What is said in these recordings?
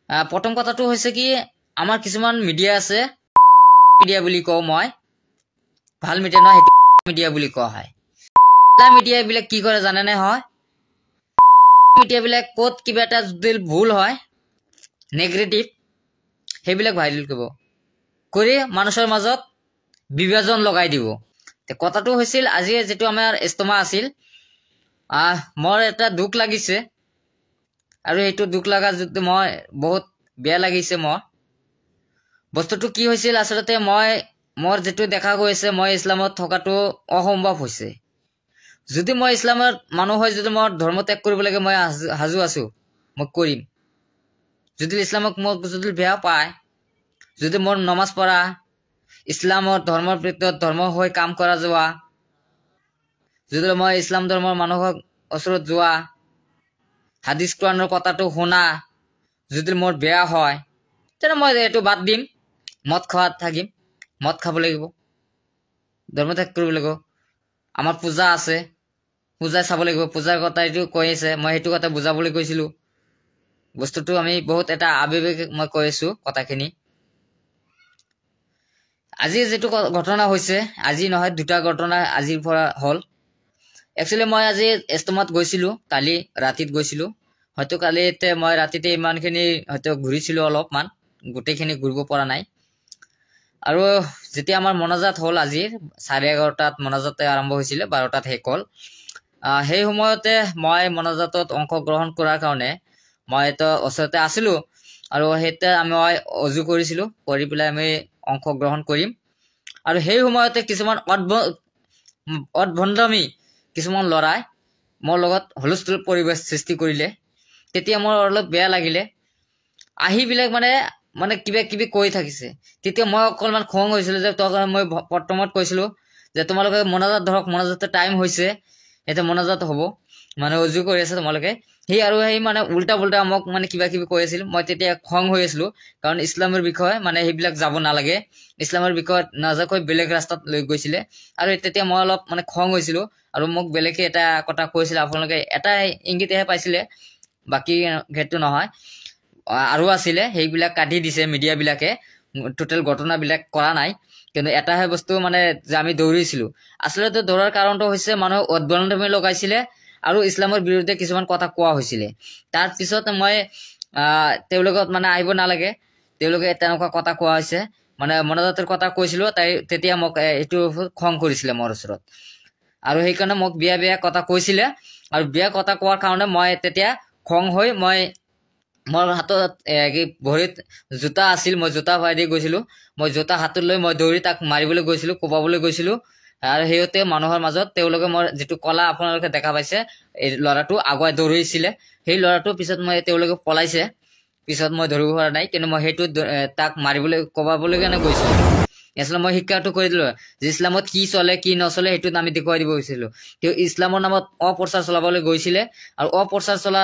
প্ৰথম কথাটো হৈছে কি আমাৰ কিছুমান মিডিয়া আছে মিডিয়া বুলি কওঁ মই ভাল মিডিয়া নহয় সেইটো মিডিয়া বুলি কোৱা হয় মিডিয়া বিলাক কি কৰে জানেনে হয় মিডিয়া বিলাক ক'ত কিবা এটা যদি ভুল হয় নেগেটিভ সেইবিলাক ভাইৰেল কৰিব কৰি মানুহৰ মাজত বিভাজন লগাই দিব কথাটো হৈছিল আজি যেটো আমাৰ ইস্তেমা আছিল মোৰ এটা দুখ লাগিছে আৰু এইটো দুখ লাগা যদি মই বহুত বেয়া লাগিছে মোৰ বস্তুটো কি হৈছিল আসলতে মই মোৰ যেটো দেখা গৈছে মই ইছলামত থকাটো অসম্ভৱ হৈছে যদি মই ইছলামত মানুহ হয় যদি মই ধৰ্ম ত্যাগ কৰিব লাগে মই হাজু আছো মই কৰিম যদি ইছলামক মোক যদি বেয়া পায় যদি মোৰ নমাজ পঢ়া ইছলামৰ ধৰ্মৰ ভিতৰত ধৰ্ম হৈ কাম কৰা যোৱা যদি মই ইছলাম ধৰ্মৰ মানুহক ওচৰত যোৱা হাদিস কোৰানৰ কথাটো শুনা যদি মোৰ বেয়া হয় তেনে মই এটো বাদ দিম মদ খোৱা থাকিম মদ খাব লাগিব ধৰ্ম ত্যাগ কৰিব লাগিব আমাৰ পূজা আছে পূজা চাব লাগিব পূজাৰ কথা এটো কৈ আছে মই হেতু কথা বুজাবলৈ কৈছিলো বস্তুটো আমি বহুত এটা আবেগ মই কৈছো কথাখিনি আজি যেটো ঘটনা হৈছে আজি নহয় দুটা ঘটনা আজিৰ পৰা হল একচুয়ালি মই আজি ইস্তেমাত গৈছিলো কালি ৰাতিত গৈছিলো হয়তো কালিতে মই ৰাতিতে ইমানখিনি হয়তো ঘুৰিছিলো অলপমান গোটেইখিনি ঘুৰিব পৰা নাই আৰু যেতিয়া আমাৰ মনাজাত হল আজি 11:30টাত মনাজাতে আৰম্ভ হৈছিল 12টাত শেষ হল সেই সময়তে মই মনাজাতত অংশগ্ৰহণ কৰাৰ কাৰণে মই তো ওচৰতে আছিলো আৰু হেতে মই অজু কৰিছিলো কৰি পেলাই আমি অংশগ্ৰহণ কৰিম আৰু সেই সময়তে কিছুমান অদ্ভণ্ডামি কিছুমান লৰাই মোৰ লগত হলস্থুল পৰিবেশ সৃষ্টি কৰিলে তেতিয়া মোৰ অলপ বেয়া লাগিলে আহি বিলাক মানে কিবা কিবি কৈ থাকিছে তেতিয়া মই অকলমান খং হৈছিল যে মই প্ৰথমত কৈছিলো যে তোমালোকে মনাজাত ধৰক মনাজাতৰ টাইম হৈছে এটা মনাজাত হ'ব মানে অজু কৰি আছে তোমালোকে হি আৰু হে মানে উল্টা উল্টা মোক মানে কিবা কিবি কৈ আছিল মই তেতিয়া খং হৈ আছিল কাৰণ ইছলামৰ বিষয় মানে হেবিলাক যাব নালাগে ইছলামৰ বিষয় নাজাকৈ বেলেগ ৰাস্তাত লৈ গৈছিলে আৰু তেতিয়া মই অলপ মানে খং হৈছিল আৰু মোক বেলেগে এটা কথা কৈছিল আপোনালোকে এটা ইংগিতহে পাইছিলে বাকি ঘেটটো নহয় আৰু আছিলে হেইবিলাক কাটি দিছে মিডিয়া বিলাকে টোটাল ঘটনা বিলাক কৰা নাই কিন্তু এটাহে বস্তু মানে যে আমি দৌৰিছিলো আসলতে দৌৰাৰ কাৰণটো হৈছে মানুহ অদ্ভণ্ডামি লগাইছিলে আৰু ইছলামৰ বিৰুদ্ধে কিছুমান কথা কোৱা হৈছিলে তাৰ পিছত মই তেওলগত মানে আহিব নালাগে তেওলগে তেনেকুৱা কথা কোৱা হৈছে মানে মনাজাতৰ কথা কৈছিলো তাই তেতিয়া মোক এটো খং কৰিছিল মোৰ ওচৰত আৰু সেই কাৰণে মোক বিয়া বিয়া কথা কৈছিলে আৰু বিয়া কথা কোৱাৰ কাৰণে মই তেতিয়া খং হৈ মই মোৰ হাতত ভৰিত জোতা আছিল মই জোতা ভাই দি গৈছিলো মই জোতা হাতত লৈ মই দৌৰি তাক মাৰিবলৈ গৈছিলো কোবাবলৈ গৈছিলো আৰু হেয়তে মানুহৰ মাজত তেওলগে মোৰ যেটো কলা আপোনালোকে দেখা পাইছে এই লৰাটো আগুৱাই দৌৰিছিলে সেই লৰাটো পিছত মই তেওলগে পলাইছে পিছত মই ধৰিব পৰা নাই কিন্তু মই হেতু তাক মাৰিবলৈ কোবাবলৈ কাৰণে গৈছিলো আসলে মই শিক্ষাটো কৰি দিলো যে ইছলামত কি চলে কি নচলে হেতু আমি দেখুৱাই দিব গৈছিলো তেও ইছলামৰ নামত অপপ্ৰচাৰ চলাবলৈ গৈছিলে আৰু অপপ্ৰচাৰ চলা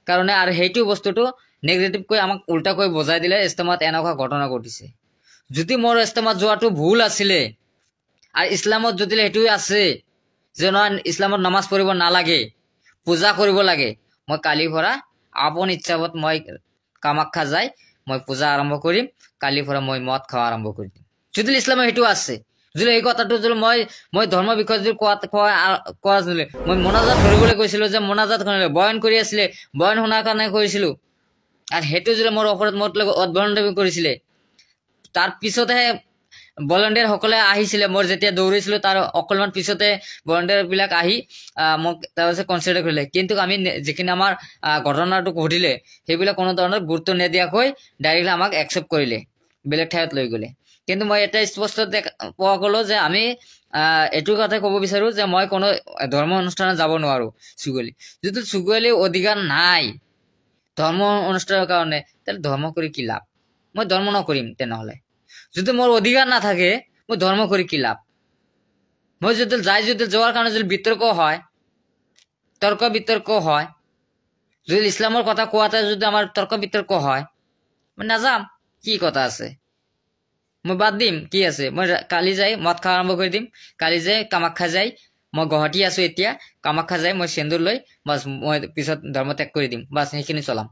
কাৰণে আৰু হেতু বস্তুটো নেগেটিভ কৈ আমাক উল্টা কৈ বজাই দিলে ইস্তেমাত এনেকুৱা ঘটনা ঘটিছে যদি মোৰ ইস্তেমাত যোৱাটো ভুল আছিলে আৰু ইছলামত যদি হেতু আছে যে নহয় ইছলামত নামাজ পঢ়িব নালাগে পূজা কৰিব লাগে মই কালিৰ পৰা আপন ইচ্ছাবত মই কামাখ্যা যাই মই পূজা আৰম্ভ কৰিম কালিৰ পৰা মই মদ খাওয়া আৰম্ভ কৰিম যদি ইছলামত হেতু আছে যদি এই কথাটো যদি মই ধৰ্ম বিষয় যদি কোৱা মই মনাজাত ধৰিবলৈ গৈছিলো যে মনাজাত বয়ান কৰি আছিলে বয়ান শুনাৰ কাৰণে কৰিছিলো আৰু হেতু যদি মোৰ ওপৰত মোৰ লগত অদ্ভণ্ডামি কৰিছিলে তাৰ পিছতহে ভলান্টিয়াৰ সকলে আহিছিলে মোৰ যেতিয়া দৌৰিছিলো তাৰ অকলমান পিছতে ভলান্টিয়াৰ বিলাক আহি মোক তাৰপিছত কনসিডাৰ কৰিলে কিন্তু আমি যেখিনি আমাৰ ঘটনাটো ঘটিলে সেইবিলাক কোনো ধৰণৰ গুৰুত্ব নিদিয়াকৈ ডাইৰেক্টলি আমাক একচেপ্ট কৰিলে বেলেগ ঠাইত লৈ গলে কিন্তু মই এটা স্পষ্ট পোৱা গলো যে আমি এটো কথা ক'ব বিচাৰো যে মই কোনো ধৰ্ম অনুষ্ঠানত যাব নোৱাৰো সুগলি যদি সুগলি অধিকাৰ নাই ধৰ্ম অনুষ্ঠানৰ কাৰণে তাহলে ধৰ্ম কৰি কি লাভ মই ধৰ্ম নকৰিম তেনেহলে যদি মোৰ অধিকাৰ নাথাকে মই ধৰ্ম কৰি কি লাভ মই যদি যোৱাৰ কাৰণে যদি বিতৰ্ক হয় তৰ্ক বিতৰ্ক হয় যদি ইছলামৰ কথা কোৱাতে যদি আমাৰ তৰ্ক বিতৰ্ক হয় মই নাযাম কি কথা আছে মই বাদ দিম কি আছে মই কালি যাই মদ খোৱা আৰম্ভ কৰি দিম কালি যাই কামাখ্যা যাই মই গুৱাহাটী আছো এতিয়া কামাখ্যা যাই মই সেন্দুৰ লৈ বাস মই পিছত ধৰ্ম ত্যাগ কৰি দিম বাস সেইখিনি চলাম